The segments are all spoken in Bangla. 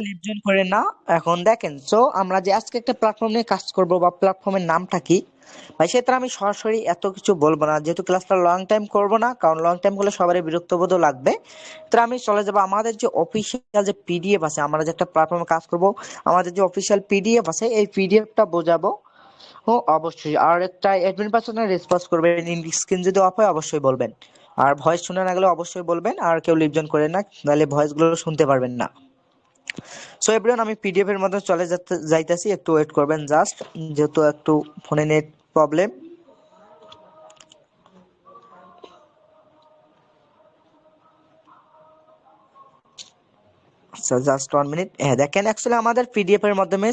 লিভ জয়েন করেন না। এখন দেখেন, সো আমরা যে আজকে একটা প্ল্যাটফর্ম নিয়ে কাজ করব বা প্ল্যাটফর্মের নামটা কি ভাই, সেটা আমি সরাসরি এত কিছু বলবো না, যেহেতু ক্লাসটা লং টাইম করব না, কারণ লং টাইম করলে সবারই বিরক্তবোধও লাগবে। তো আমি চলে যাবো আমাদের যে অফিসিয়াল যে পিডিএফ আছে, আমরা যে একটা প্ল্যাটফর্মে কাজ করব, আমাদের যে অফিসিয়াল পিডিএফ আছে এই পিডিএফটা বোঝাবো। ও অবশ্যই, আর একটা অ্যাডমিন পার্সনের রেসপন্স করবেন, স্ক্রিন যদি অফ হয় অবশ্যই বলবেন, আর ভয়েস শোনা না গেলে অবশ্যই বলবেন, আর কেউ লিভ জয়েন করেন না, নাহলে ভয়েস গুলো শুনতে পারবেন না। সো এভরিওয়ান, আমি পিডিএফ এর মধ্যে চলে যাইতাছি, একটু ওয়েট করবেন জাস্ট, যেহেতু একটু ফোনে নেট প্রবলেম। আচ্ছা, জাস্ট 1 মিনিট। হ্যাঁ দেখেন, অ্যাকচুয়ালি আমাদের পিডিএফ এর মাধ্যমে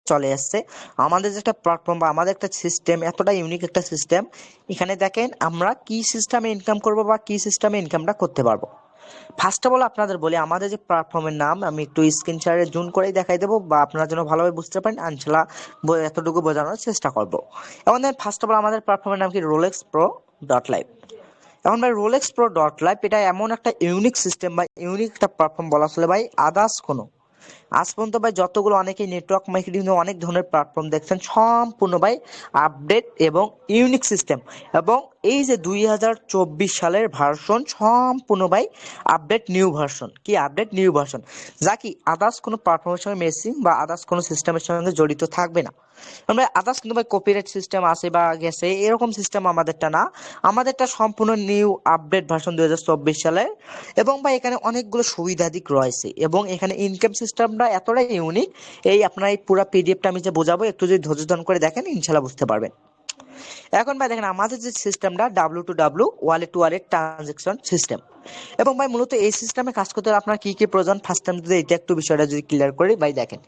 চলে আসছে আমাদের যেটা প্ল্যাটফর্ম বা আমাদের একটা সিস্টেম, এতটা ইউনিক একটা সিস্টেম। এখানে দেখেন আমরা কি সিস্টেমে ইনকাম করব বা কি সিস্টেমে ইনকামটা করতে পারবো। ফার্স্ট অফ অল আপনাদের বলি, আমাদের যে প্ল্যাটফর্মের নাম আমি একটু স্ক্রিন শেয়ারে জুম করেই দেখাই দেবো, বা আপনারা যেন ভালোভাবে বুঝতে পারেন ইনশাআল্লাহ এতটুকু বোঝানোর চেষ্টা করব। এখন ফার্স্ট অফ অল আমাদের প্ল্যাটফর্মের নাম কি, রোলেক্স প্রো ডট লাইভ। এখন ভাই রোলেক্স প্রো ডট লাইভ এটা এমন একটা ইউনিক সিস্টেম বা ইউনিক একটা প্ল্যাটফর্ম বলা চলে ভাই, আদার্স কোনো আজ পর্যন্ত ভাই যতগুলো অনেকেই নেটওয়ার্ক মার্কেটিং অনেক ধরনের প্ল্যাটফর্ম দেখছেন, সম্পূর্ণ ভাই আপডেট এবং ইউনিক সিস্টেম। এবং এই যে 2024 সালের ভার্সন সম্পূর্ণ ভাই আপডেট নিউ ভার্সন, কি আপডেট নিউ ভার্সন, যা কি আদার্স কোনো প্ল্যাটফর্মের সঙ্গে মেসিং বা আদার্স কোনো সিস্টেমের সঙ্গে জড়িত থাকবে না। আমরা আদার্স কিন্তু ভাই কপিরাইট সিস্টেম আছে বা গেছে, এরকম সিস্টেম আমাদেরটা না। আমাদেরটা সম্পূর্ণ নিউ আপডেট ভার্সন 2024 সালের। এবং ভাই এখানে অনেকগুলো সুবিধাদিক রয়েছে, এবং এখানে ইনকাম সিস্টেমটা এতটাই ইউনিক। এই আপনার এই পুরো পিডিএফটা আমি যে বোঝাবো, একটু যদি ধৈর্য ধরে করে দেখেন ইনশাল্লাহ বুঝতে পারবেন। এখন ভাই দেখেন, আমাদের যে সিস্টেমটা W2W wallet two wallet transaction system. এবং ভাই মূলত এই সিস্টেমে কাজ করতে হলে আপনার কি কি প্রয়োজন, ফার্স্ট টাইম যদি এটা একটু বিষয়টা যদি ক্লিয়ার করি ভাই, দেখেন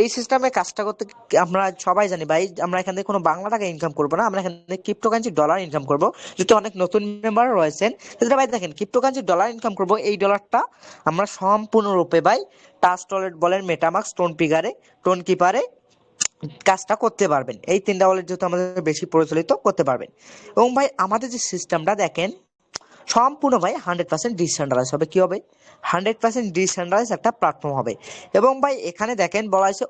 এই সিস্টেমে কাজটা করতে আমরা সবাই জানি ভাই, আমরা এখান থেকে কোনো বাংলা টাকা ইনকাম করবো না, আমরা এখান থেকে ক্রিপ্টোকারেন্সি ডলার ইনকাম করবো। যদি অনেক নতুন মেম্বার রয়েছেন তাহলে ভাই দেখেন, ক্রিপ্টোকারেন্সি ডলার ইনকাম করবো, এই ডলারটা আমরা সম্পূর্ণরূপে ভাই টাস্ট ওয়ালেট বলেন, মেটামাক্স, টোন পিগারে, টোন কিপারে কাজটা করতে পারবেন। এই তিনটা ওয়ালেট যেহেতু আমাদের বেশি প্রচলিত, করতে পারবেন। এবং ভাই আমাদের যে সিস্টেমটা দেখেন সম্পূর্ণ ভাই 100% ডিসেন্ট্রালাইজ হবে। কি হবে? 100% ডিসেন্ট্রালাইজ একটা প্ল্যাটফর্ম হবে। এবং ভাই এখানে দেখেন বলা হয়েছে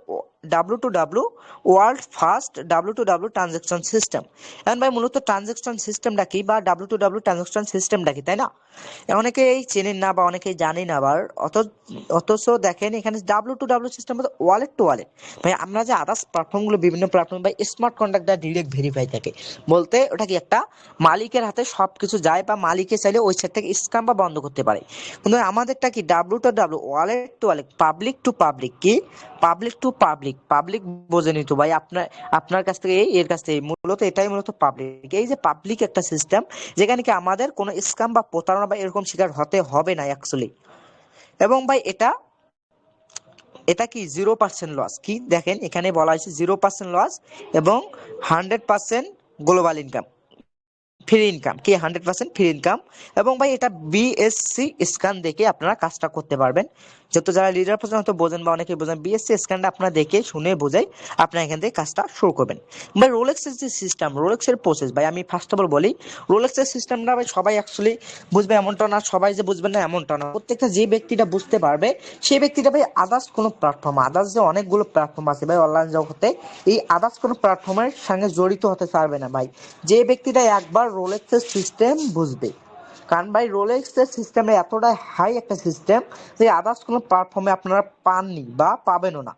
W2W world first W2W transaction system. এখন ভাই মূলত ট্রানজাকশন সিস্টেমটা কি বা W2W ট্রানজাকশন সিস্টেমটা কি, তাই না? অনেকেই চেনেন না বা অনেকেই জানেন না, আবার অথচ দেখেন এখানে W2W সিস্টেম বলতে ওয়ালেট টু ওয়ালেট। ভাই আমরা যে আদার্স প্ল্যাটফর্মগুলো, বিভিন্ন প্ল্যাটফর্ম ভাই স্মার্ট কন্ট্রাক্ট দ্বারা ডিরেক্ট ভেরিফাই থাকে, বলতে ওটা কি একটা মালিকের হাতে সবকিছু যায়, বা মালিকে চাইলে ওই সাইড থেকে স্ক্যাম বা বন্ধ করতে পারে। কিন্তু আমাদেরটা কি, W2W wallet two wallet, public to public. কি পাবলিক টু পাবলিক? পাবলিক বোঝেনি তো ভাই, আপনার আপনার কাছ থেকে এর কাছ থেকে, মূলত এটাই মূলত পাবলিক। এই যে পাবলিক একটা সিস্টেম, যেখানে কি আমাদের কোনো স্ক্যাম বা প্রতারণা বা এরকম শিকার হতে হবে না অ্যাকচুয়ালি। এবং ভাই এটা এটা কি 0% লস। কি দেখেন এখানে বলা হয়েছে 0% লস এবং 100% গ্লোবাল ইনকাম, ফ্রি ইনকাম। কি 100% ফ্রি ইনকাম। এবং ভাই এটা বিএসসি স্ক্যান দেখে আপনারা কাজটা করতে পারবেন, যেহেতু যারা লিডার পর্যন্ত হয়তো বোঝেন বা অনেকে বোঝেন, বিএসসি স্ক্যানটা আপনারা দেখে শুনে বোঝাই আপনারা এখান থেকে কাজটা শুরু করবেন। ভাই রোলেক্সের যে সিস্টেম, রোলেক্সের প্রসেস ভাই আমি ফার্স্ট অফ অল বলি, রোলেক্সের সিস্টেমটা ভাই সবাই অ্যাকচুয়ালি বুঝবে এমনটা না, সবাই যে বুঝবেন না এমনটা না, প্রত্যেকটা যে ব্যক্তিটা বুঝতে পারবে সেই ব্যক্তিটা ভাই আদার্স কোনো প্ল্যাটফর্ম, আদার্স যে অনেকগুলো প্ল্যাটফর্ম আছে ভাই অনলাইন জগতে, এই আদার্স কোনো প্ল্যাটফর্মের সঙ্গে জড়িত হতে পারবে না ভাই, যে ব্যক্তিটা একবার রোলেক্সের সিস্টেম বুঝবে। কারণ ভাই রোলেক্সের সিস্টেমে এতটাই হাই একটা সিস্টেম যে আদার্স কোনো প্ল্যাটফর্মে আপনারা পাননি বা পাবেনও না।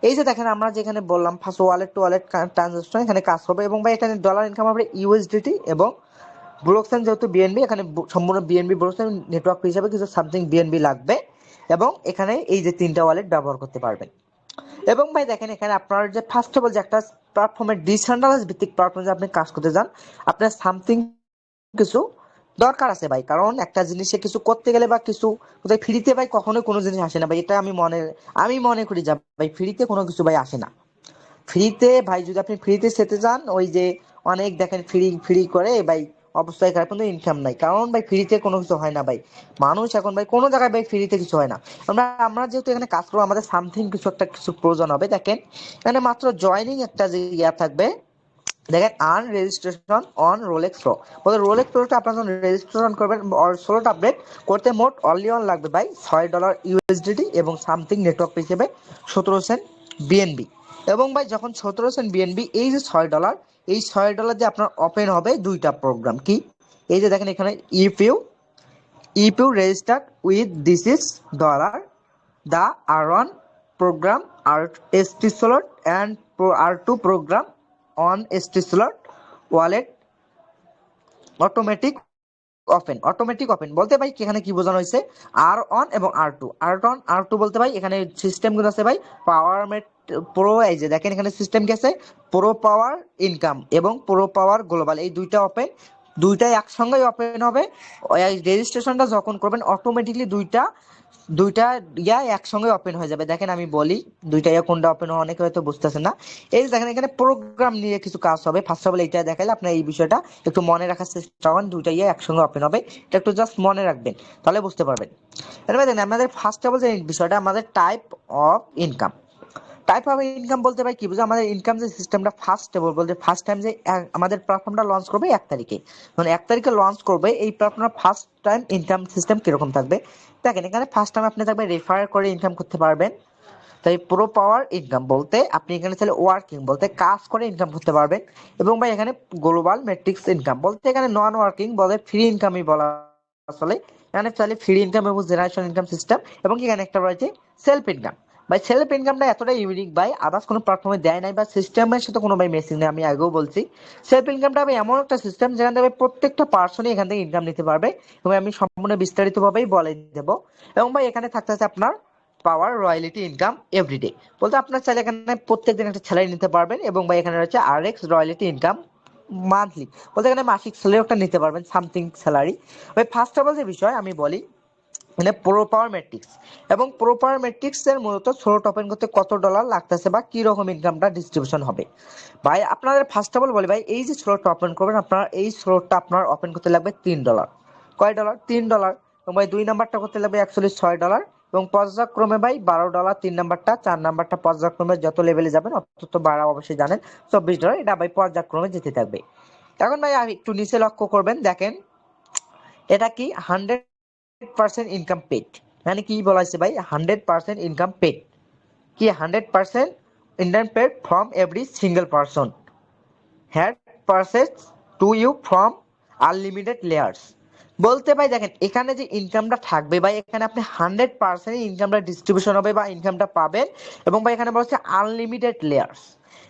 এই যে দেখেন আমরা যেখানে বললাম first wallet two wallet transaction এখানে কাজ হবে, এবং ভাই এখানে ডলার ইনকাম হবে ইউএসডিটি এবং ব্লকচেন, যেহেতু বিএনবি এখানে সম্পূর্ণ বিএনবি ব্লকচেন নেটওয়ার্ক হিসাবে কিছু সামথিং বিএনবি লাগবে। এবং এখানে এই যে তিনটা ওয়ালেট ব্যবহার করতে পারবেন। এবং ভাই দেখেন এখানে আপনার যে ফার্স্ট অফ অল যে একটা প্ল্যাটফর্মের ডিসেন্ট্রালাইজ ভিত্তিক প্ল্যাটফর্মে আপনি কাজ করতে যান, আপনার সামথিং কিছু দরকার আছে ভাই, কারণ একটা জিনিসে কিছু করতে গেলে বা কিছু কোথায় ফ্রিতে ভাই কখনোই কোনো জিনিস আসে না ভাই, এটা আমি মনে করি যা ভাই, ফ্রিতে কোনো কিছু ভাই আসে না। ফ্রিতে ভাই যদি আপনি ফ্রিতে সেতে যান, ওই যে অনেক দেখেন ফ্রি ফ্রি করে ভাই, অবস্থায় খারাপ, কিন্তু ইনকাম নাই, কারণ ভাই ফ্রিতে কোনো কিছু হয় না ভাই। মানুষ এখন ভাই কোনো জায়গায় ভাই ফ্রিতে কিছু হয় না। আমরা যেহেতু এখানে কাজ করবো, আমাদের সামথিং কিছু একটা কিছু প্রয়োজন হবে। দেখেন এখানে মাত্র জয়নিং একটা যে থাকবে, দেখেন earn registration on Rolex pro, বলতে রোলেক্স প্রোটা আপনার যখন রেজিস্ট্রেশন করবেন সোলোটা আপডেট করতে মোট অনলি অন লাগবে ভাই $6 ইউএসডিটি এবং সামথিং নেটওয়ার্ক হিসেবে 17 সেন্ট বিএনবি। এবং ভাই যখন 17 সেন্ট বিএনবি এই যে $6, এই $6 দিয়ে আপনার ওপেন হবে দুইটা প্রোগ্রাম। কি এই যে দেখেন এখানে you registered with this is dollar the R1 program RST slot and R2 program on ST slot wallet automatic open বলতে ভাই এখানে কি বোঝানো হয়েছে R1 এবং R2 বলতে ভাই এখানে সিস্টেম গুলো আছে ভাই পাওয়ার প্রো, এই যে দেখেন এখানে সিস্টেম কি আছে প্রো পাওয়ার ইনকাম এবং প্রো পাওয়ার গ্লোবাল, এই দুইটা ওপেন, দুইটাই একসঙ্গেই ওপেন হবে। রেজিস্ট্রেশনটা যখন করবেন অটোমেটিকলি দুইটা দুইটা ইয়া একসঙ্গে ওপেন হয়ে যাবে। দেখেন আমি বলি দুইটা ইয়া কোনটা ওপেন হয় অনেকে হয়তো বুঝতেছেন না। এই যে দেখেন এখানে প্রোগ্রাম নিয়ে কিছু কাজ হবে, ফার্স্ট অফ অল এইটা দেখাইলে আপনার এই বিষয়টা একটু মনে রাখার চেষ্টা করেন, দুইটা ইয়া একসঙ্গে ওপেন হবে, এটা একটু জাস্ট মনে রাখবেন তাহলে বুঝতে পারবেন। এবার দেখেন আমাদের ফার্স্ট অফ অল যে বিষয়টা আমাদের টাইপ অফ ইনকাম বলতে ভাই কি বুঝো আমাদের ইনকাম যে সিস্টেমটা ফার্স্ট বলতে ফার্স্ট টাইম যে আমাদের প্ল্যাটফর্মটা লঞ্চ করবে 1 তারিখে, মানে 1 তারিখে লঞ্চ করবে এই প্ল্যাটফর্মটা ফার্স্ট টাইম ইনকাম সিস্টেম কিরকম থাকবে। দেখেন এখানে ফার্স্ট টাইম আপনি থাকবে রেফার করে ইনকাম করতে পারবেন। তাই প্রো পাওয়ার ইনকাম বলতে আপনি এখানে চাইলে ওয়ার্কিং বলতে কাজ করে ইনকাম করতে পারবেন। এবং ভাই এখানে গ্লোবাল মেট্রিক্স ইনকাম বলতে এখানে নন ওয়ার্কিং বলে ফ্রি ইনকামই বলা আসলে, এখানে চাইলে ফ্রি ইনকাম এবং জেনারেশন ইনকাম সিস্টেম। এবং এখানে একটা রয়েছে সেলফ ইনকাম। ভাই সেলফ ইনকামটা এতটাই ইউনিক ভাই আদার্স কোনো প্ল্যাটফর্মে দেয় নাই বা সিস্টেমের সাথে কোনো ভাই মেসিং নেই, আমি আগেও বলছি। সেলফ ইনকামটা ভাই এমন একটা সিস্টেম যেখান থেকে প্রত্যেকটা পার্সনই এখান থেকে ইনকাম নিতে পারবে এবং আমি সম্পূর্ণ বিস্তারিতভাবেই বলে দেবো। এবং ভাই এখানে থাকতেছে আপনার পাওয়ার রয়্যালিটি ইনকাম এভরিডে বলতে আপনার চাইলে এখানে প্রত্যেকদিন একটা স্যালারি নিতে পারবেন। এবং ভাই এখানে রয়েছে RX রয়্যালিটি ইনকাম মান্থলি বলতে এখানে মাসিক স্যালারি একটা নিতে পারবেন সামথিং স্যালারি। ভাই ফার্স্ট অফ অল যে বিষয় আমি বলি মানে প্রো পাওয়ার ম্যাট্রিক্স এবং প্রো পাওয়ার ম্যাট্রিক্স এর মূলত স্লোট ওপেন করতে কত ডলার লাগতেছে বা কি রকম ইনকামটা ডিস্ট্রিবিউশন হবে। ভাই আপনাদের ফার্স্ট অফ অল বলি ভাই এই যে স্লোটটা ওপেন করবেন আপনার এই স্লোটটা আপনার ওপেন করতে লাগবে $3। কয় ডলার $3। এবং ভাই 2 নাম্বারটা করতে লাগবে অ্যাকচুয়ালি $6 এবং পর্যায়ক্রমে ভাই $12 3 নাম্বারটা, 4 নাম্বারটা পর্যায়ক্রমে যত লেভেলে যাবেন অত বাড়া অবশ্যই জানেন $24। এটা ভাই পর্যায়ক্রমে যেতে থাকবে। এখন ভাই একটু নিচে লক্ষ্য করবেন দেখেন এটা কি 100% ইনকাম পেড, মানে কি বলা হয়েছে ভাই 100% ইনকাম পেড, কি 100% income paid from every single person had purchase to you from unlimited layers বলতে ভাই দেখেন এখানে যে ইনকামটা থাকবে ভাই এখানে আপনি 100% ইনকামটা ডিস্ট্রিবিউশন হবে বা ইনকামটা পাবেন। এবং ভাই এখানে বলছে আনলিমিটেড লেয়ার্স,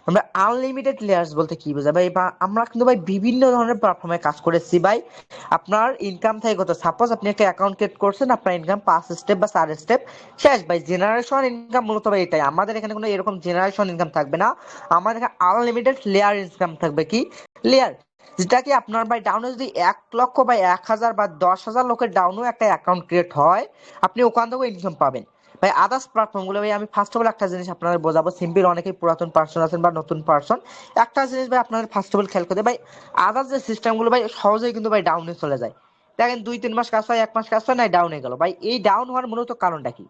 আমরা আনলিমিটেড লেয়ার্স বলতে কি বোঝায় ভাই বা আমরা কিন্তু ভাই বিভিন্ন ধরনের প্ল্যাটফর্মে কাজ করেছি ভাই। আপনার ইনকাম থেকে কত সাপোজ আপনি একটা অ্যাকাউন্ট ক্রিয়েট করছেন আপনার ইনকাম 5 স্টেপ বা 4 স্টেপ শেষ ভাই জেনারেশন ইনকাম মূলত ভাই এটাই আমাদের এখানে কোনো এরকম জেনারেশন ইনকাম থাকবে না, আমাদের এখানে আনলিমিটেড লেয়ার ইনকাম থাকবে। কি লেয়ার যেটা কি আপনার ভাই ডাউনে যদি 1 লক্ষ বা 1,000 বা 10,000 লোকের ডাউনও একটা অ্যাকাউন্ট ক্রিয়েট হয় আপনি ওখান থেকেও ইনকাম পাবেন। ভাই আদার্স প্ল্যাটফর্ম গুলো ভাই আমি ফার্স্ট অফ অল একটা জিনিস আপনাদের বোঝাবো সিম্পল, অনেকেই পুরাতন পার্সন আছেন বা নতুন পার্সন একটা জিনিস ভাই আপনাদের ফার্স্ট অফ অল খেয়াল করতে ভাই আদার্স যে সিস্টেম গুলো ভাই সহজেই কিন্তু ভাই ডাউনে চলে যায়। দেখেন 2-3 মাস কাজ হয় 1 মাস কাজ হয় না ডাউনে গেল ভাই, এই ডাউন হওয়ার মূলত কারণটা কি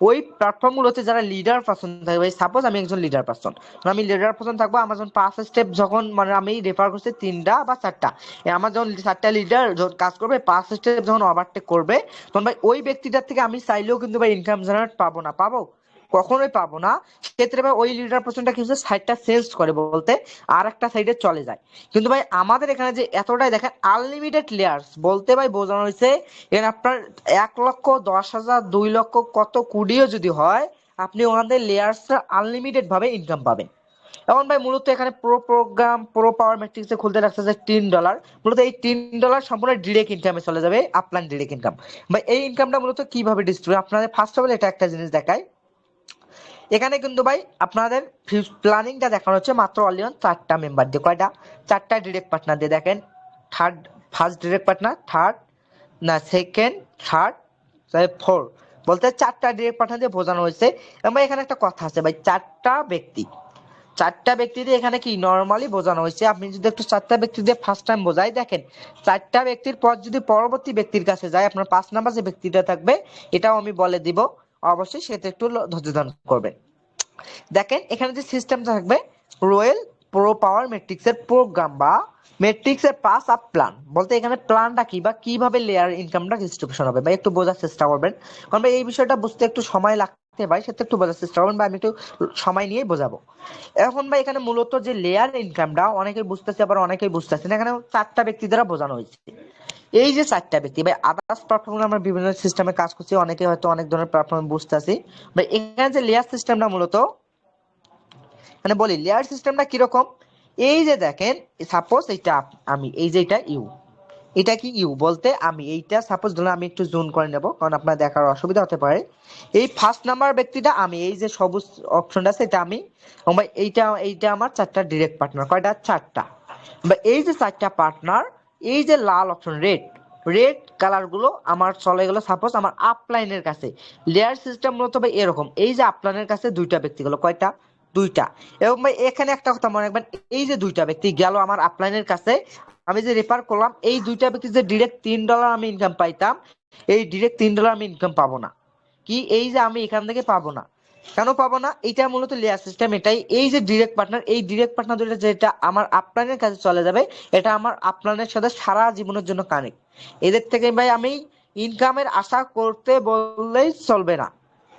ওই প্ল্যাটফর্ম গুলোতে যারা লিডার পার্সন থাকে ভাই সাপোজ আমি একজন লিডার পার্সন, আমি লিডার পার্সন থাকবো আমার যখন 5 স্টেপ যখন মানে আমি রেফার করছি 3টা বা 4টা আমার যখন 4টা লিডার কাজ করবে 5 স্টেপ যখন ওভারটেক করবে তখন ভাই ওই ব্যক্তিটার থেকে আমি চাইলেও কিন্তু ভাই ইনকাম জেনারেট পাবো না, পাবো কখনোই পাবো না। সেক্ষেত্রে ভাই ওই লিডার পার্সনটা কি হচ্ছে সাইডটা চেঞ্জ করে বলতে আর একটা সাইডে চলে যায়। কিন্তু ভাই আমাদের এখানে যে এতটাই দেখেন আনলিমিটেড লেয়ার্স বলতে ভাই বোঝানো হয়েছে এখানে আপনার 1,10,000 2 লক্ষ কত কোটিও যদি হয় আপনি ওখানে লেয়ার্সটা আনলিমিটেড ভাবে ইনকাম পাবেন। এখন ভাই মূলত এখানে প্রো পাওয়ার ম্যাট্রিক্স খুলতে লাগতেছে $3, মূলত এই $3 সম্পূর্ণ ডিরেক্ট ইনকামে চলে যাবে আপনার ডিরেক্ট ইনকাম। ভাই এই ইনকামটা মূলত কিভাবে ডিস্ট্রিবিউট আপনাদের ফার্স্ট অফ অল এটা একটা জিনিস দেখায় এখানে কিন্তু ভাই আপনাদের প্ল্যানিংটা দেখানো হচ্ছে মাত্র অনলি অন 4টা মেম্বার দিয়ে, কয়টা 4টা ডিরেক্ট পার্টনার দিয়ে। দেখেন third first direct partner third না সেকেন্ড থার্ড 4 বলতে 4টা ডিরেক্ট পার্টনার দিয়ে বোঝানো হয়েছে। এবং এখানে একটা কথা আছে ভাই 4টা ব্যক্তি দিয়ে এখানে কি নরমালি বোঝানো হয়েছে আপনি যদি একটু 4টা ব্যক্তি দিয়ে ফার্স্ট টাইম বোঝাই দেখেন 4টা ব্যক্তির পর যদি পরবর্তী ব্যক্তির কাছে যায় আপনার 5 নাম্বার যে ব্যক্তিটা থাকবে এটাও আমি বলে দিব অবশ্যই সেটা একটু ধৈর্য ধারণ করবেন। দেখেন এখানে যে সিস্টেম থাকবে রয়েল প্রো পাওয়ার ম্যাট্রিক্সের প্রোগ্রাম বা ম্যাট্রিক্সের পাস আপ প্ল্যান বলতে এখানে প্ল্যানটা কি বা কিভাবে লেয়ার ইনকামটা ডিস্ট্রিবিউশন হবে ভাই একটু বোঝার চেষ্টা করবেন, কারণ ভাই এই বিষয়টা বুঝতে একটু সময় লাগতে ভাই, সেটা একটু বোঝার চেষ্টা করবেন বা আমি একটু সময় নিয়ে বোঝাবো। এখন ভাই এখানে মূলত যে লেয়ার ইনকামটা অনেকেই বুঝতেছে আবার অনেকেই বুঝতেছে না, এখানে চারটা ব্যক্তি দ্বারা বোঝানো হয়েছে। এই যে চারটা ব্যক্তি ভাই, আদার্স প্ল্যাটফর্মে আমরা বিভিন্ন সিস্টেমে কাজ করছি, অনেকে হয়তো অনেক ধরনের প্ল্যাটফর্মে বুঝতেছি ভাই। এখানে যে লেয়ার সিস্টেমটা মূলত মানে বলি লেয়ার সিস্টেমটা কিরকম, এই যে দেখেন সাপোজ এইটা আমি এই যে এটা ইউ, এটা কি ইউ বলতে আমি এইটা সাপোজ ধরুন আমি একটু জুম করে নেব কারণ আপনার দেখার অসুবিধা হতে পারে। এই ফার্স্ট নাম্বার ব্যক্তিটা আমি, এই যে সবুজ অপশনটা আছে এটা আমি, এবং ভাই এইটা এইটা আমার চারটা ডিরেক্ট পার্টনার, কয়টা চারটা। বা এই যে চারটা পার্টনার, এই যে লাল অপশন রেড, রেড কালার গুলো আমার চলে গেল সাপোজ আমার আপলাইনের কাছে। লেয়ার সিস্টেম মূলত ভাই এরকম, এই যে আপলাইনের কাছে দুইটা ব্যক্তি গেল, কয়টা দুইটা। এবং ভাই এখানে একটা কথা মনে রাখবেন, এই যে দুইটা ব্যক্তি গেল আমার আপলাইনের কাছে, আমি যে রেফার করলাম এই দুইটা ব্যক্তি যে ডিরেক্ট $3 আমি ইনকাম পাইতাম, এই ডিরেক্ট $3 আমি ইনকাম পাবো না। কি এই যে আমি এখান থেকে পাবো না, কেন পাবো না, এটা মূলত লেয়ার সিস্টেম এটাই। এই যে ডিরেক্ট পার্টনার, এই ডিরেক্ট পার্টনার দুইটা যেটা আমার আপলাইনের কাছে চলে যাবে, এটা আমার আপলাইনের সাথে সারা জীবনের জন্য কানেক্ট। এদের থেকে ভাই আমি ইনকামের আশা করতে বললেই চলবে না,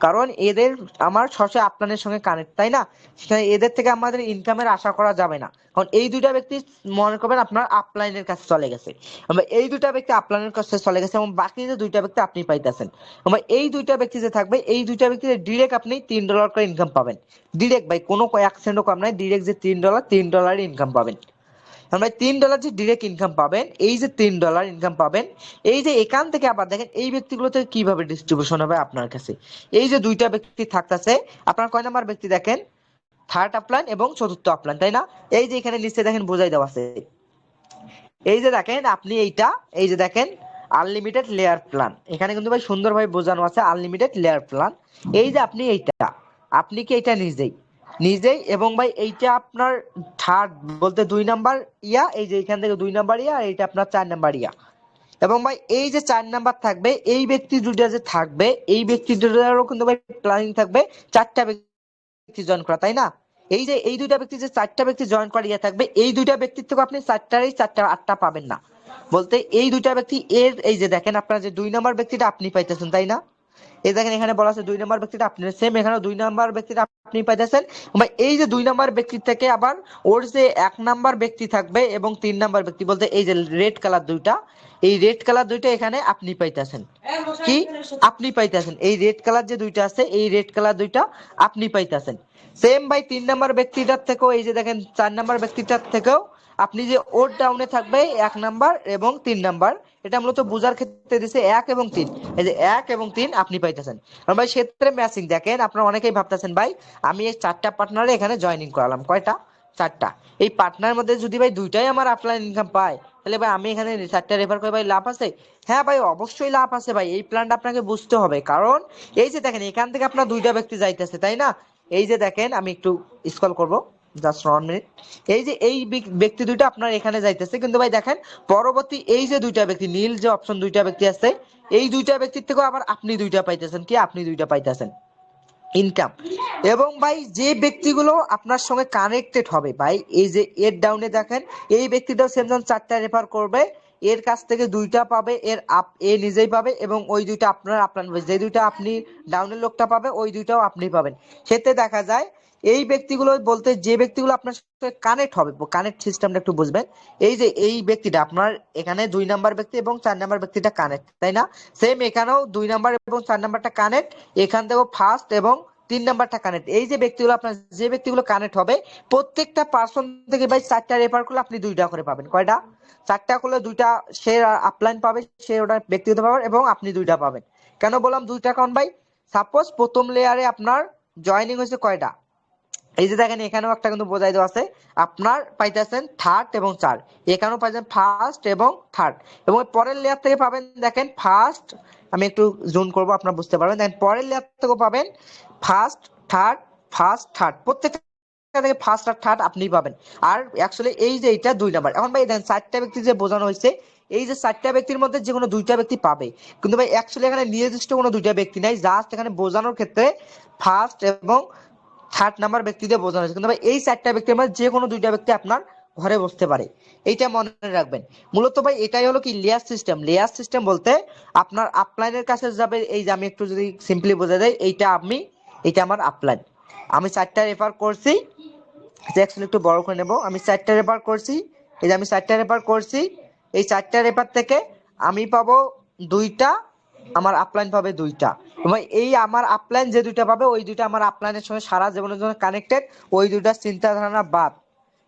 কারণ এদের আমার সরাসরি আপলাইনের সঙ্গে কানেক্ট, তাই না? সেখানে এদের থেকে আমাদের ইনকামের আশা করা যাবে না, কারণ এই দুইটা ব্যক্তি মনে করবেন আপনার আপলাইনের কাছে চলে গেছে, আমরা এই দুইটা ব্যক্তি আপলাইনের কাছে চলে গেছে এবং বাকি যে দুইটা ব্যক্তি আপনি পাইতেছেন, আমরা এই দুইটা ব্যক্তি যে থাকবে এই দুইটা ব্যক্তি ডিরেক্ট আপনি $3 করে ইনকাম পাবেন। ডিরেক্ট ভাই কোনো এক সেন্টও কম নাই, ডিরেক্ট যে $3 ইনকাম পাবেন। আমরা $3 যে ডিরেক্ট ইনকাম পাবেন, এই যে $3 ইনকাম পাবেন, এই যে এখান থেকে আবার দেখেন এই ব্যক্তিগুলো থেকে কিভাবে ডিস্ট্রিবিউশন হবে আপনার কাছে। এই যে দুইটা ব্যক্তি থাকতেছে, আপনার কয় নাম্বার ব্যক্তি দেখেন, থার্ড আপলাইন এবং চতুর্থ আপলাইন, তাই না? এই যে এখানে লিস্টে দেখেন বোঝাই দেওয়া আছে, এই যে দেখেন আপনি এইটা, এই যে দেখেন আনলিমিটেড লেয়ার প্ল্যান, এখানে কিন্তু ভাই সুন্দরভাবে বোঝানো আছে আনলিমিটেড লেয়ার প্ল্যান। এই যে আপনি এইটা, আপনি কি এটা নিজেই নিজেই এবং ভাই এইটা আপনার থার্ড বলতে 2 নাম্বার ইয়া, এই যে এখান থেকে 2 নাম্বার ইয়া, আর এইটা আপনার 4 নাম্বার ইয়া। এবং ভাই এই যে 4 নাম্বার থাকবে, এই ব্যক্তি দুইটা যে থাকবে, এই ব্যক্তি দুটারও কিন্তু ভাই প্ল্যানিং থাকবে চারটা ব্যক্তি জয়েন করা, তাই না? এই যে এই দুইটা ব্যক্তি যে চারটা ব্যক্তি জয়েন করিয়ে থাকবে, এই দুইটা ব্যক্তির থেকে আপনি চারটারই চারটা আটটা পাবেন না, বলতে এই দুইটা ব্যক্তি এর এই যে দেখেন আপনার যে 2 নাম্বার ব্যক্তিটা আপনি পাইতেছেন, তাই না? এই দেখেন এখানে বলা আছে 2 নাম্বার ব্যক্তিটা আপনি, সেম এখানে 2 নাম্বার ব্যক্তিটা আপনি পাইতেছেন। ভাই এই যে 2 নাম্বার ব্যক্তির থেকে আবার ওর যে 1 নাম্বার ব্যক্তি থাকবে এবং 3 নাম্বার ব্যক্তি বলতে এই যে রেড কালার দুইটা, এই রেড কালার দুইটা এখানে আপনি পাইতেছেন। কি আপনি পাইতেছেন এই রেড কালার যে দুইটা আছে, এই রেড কালার দুইটা আপনি পাইতেছেন। সেম ভাই 3 নাম্বার ব্যক্তিটার থেকেও এই যে দেখেন 4 নাম্বার ব্যক্তিটার থেকেও আপনি যে ওর ডাউনে থাকবে 1 নাম্বার এবং 3 নাম্বার, এটা মূলত বোঝার ক্ষেত্রে দিছে 1 এবং 3, এই যে 1 এবং 3 আপনি পাইতেছেন। কারণ ভাই ক্ষেত্রে ম্যাচিং দেখেন, আপনারা অনেকেই ভাবতেছেন ভাই আমি এই চারটা পার্টনারে এখানে জয়েনিং করালাম, কয়টা চারটা, এই পার্টনার মধ্যে যদি ভাই দুইটাই আমার অফলাইন ইনকাম পায়, তাহলে ভাই আমি এখানে চারটা রেফার করে ভাই লাভ আছে? হ্যাঁ ভাই অবশ্যই লাভ আছে ভাই, এই প্ল্যানটা আপনাকে বুঝতে হবে, কারণ এই যে দেখেন এখান থেকে আপনার দুইটা ব্যক্তি যাইতেছে, তাই না? এই যে দেখেন আমি একটু স্ক্রল করব জাস্ট 1 মিনিট, এই যে এই ব্যক্তি দুইটা আপনার এখানে যাইতেছে, কিন্তু ভাই দেখেন পরবর্তী এই যে দুইটা ব্যক্তি নীল যে অপশন দুইটা ব্যক্তি আছে, এই দুইটা ব্যক্তির থেকেও আবার আপনি দুইটা পাইতেছেন, কি আপনি দুইটা পাইতেছেন ইনকাম। এবং ভাই যে ব্যক্তিগুলো আপনার সঙ্গে কানেক্টেড হবে ভাই, এই যে এর ডাউনে দেখেন এই ব্যক্তিটাও সেম চারটা রেফার করবে, এর কাছ থেকে দুইটা পাবে, এর আপ এ নিজেই পাবে এবং ওই দুইটা আপনার আপনার যে দুইটা আপনি ডাউনের লোকটা পাবে ওই দুইটাও আপনি পাবেন। সেতে দেখা যায় এই ব্যক্তিগুলো বলতে যে ব্যক্তিগুলো আপনার সাথে কানেক্ট হবে, কানেক্ট সিস্টেমটা একটু বুঝবেন। এই যে এই ব্যক্তিটা আপনার এখানে 2 নাম্বার ব্যক্তি এবং 4 নাম্বার ব্যক্তিটা কানেক্ট, তাই না? সেম এখানেও 2 নাম্বার এবং 4 নাম্বারটা কানেক্ট, এখান থেকেও ফার্স্ট এবং 3 নাম্বারটা কানেক্ট। এই যে ব্যক্তিগুলো আপনার যে ব্যক্তিগুলো কানেক্ট হবে প্রত্যেকটা পার্সন থেকে ভাই চারটা রেফার করলে আপনি দুইটা করে পাবেন, কয়টা চারটা করলে দুইটা সে আপলাইন পাবে, সে ওটা ব্যক্তিগত পাবেন এবং আপনি দুইটা পাবেন। কেন বললাম দুইটা? কারণ ভাই সাপোজ প্রথম লেয়ারে আপনার জয়েনিং হয়েছে কয়টা, এই যে দেখেন এখানেও একটা কিন্তু বোঝাই দেওয়া আছে, আপনার পাইতেছেন থার্ড এবং 4, এখানেও পাইছেন ফার্স্ট এবং থার্ড, এবং পরের লেয়ার থেকে পাবেন দেখেন ফার্স্ট, আমি একটু জুম করবো আপনারা বুঝতে পারবেন, দেখেন পরের লেয়ার থেকেও পাবেন ফার্স্ট থার্ড, ফার্স্ট থার্ড, প্রত্যেকটা থেকে ফার্স্ট আর থার্ড আপনি পাবেন। আর অ্যাকচুয়ালি এই যে এটা 2 নাম্বার, এখন ভাই দেখেন চারটা ব্যক্তি যে বোঝানো হয়েছে, এই যে চারটা ব্যক্তির মধ্যে যে কোনো দুইটা ব্যক্তি পাবে, কিন্তু ভাই অ্যাকচুয়ালি এখানে নির্দিষ্ট কোনো দুইটা ব্যক্তি নাই, জাস্ট এখানে বোঝানোর ক্ষেত্রে ফার্স্ট এবং থার্ড নাম্বার ব্যক্তি দিয়ে বোঝানো হয়েছে, কিন্তু ভাই এই 4টা ব্যক্তির মধ্যে যে কোনো 2টা ব্যক্তি আপনার ঘরে বসতে পারে, এইটা মনে রাখবেন। মূলত ভাই এটাই হলো কি লেয়ার সিস্টেম। লেয়ার সিস্টেম বলতে আপনার আপলাইনের কাছে যাবে, এই যে আমি একটু যদি সিম্পলি বোঝা যায়, এইটা আমার আপলাইন, আমি 4টা রেফার করছি, অ্যাকচুয়ালি একটু বড় করে নেব, আমি 4টা রেফার করছি, এই যে আমি 4টা রেফার করছি, এই 4টা রেফার থেকে আমি পাবো 2টা, আমার আপলাইন পাবে 2টা, এবং এই আমার আপলাইন যে 2টা পাবে ওই 2টা আমার আপলাইনের সঙ্গে সারা জীবনের জন্য কানেক্টেড, ওই 2টার চিন্তাধারা বাদ,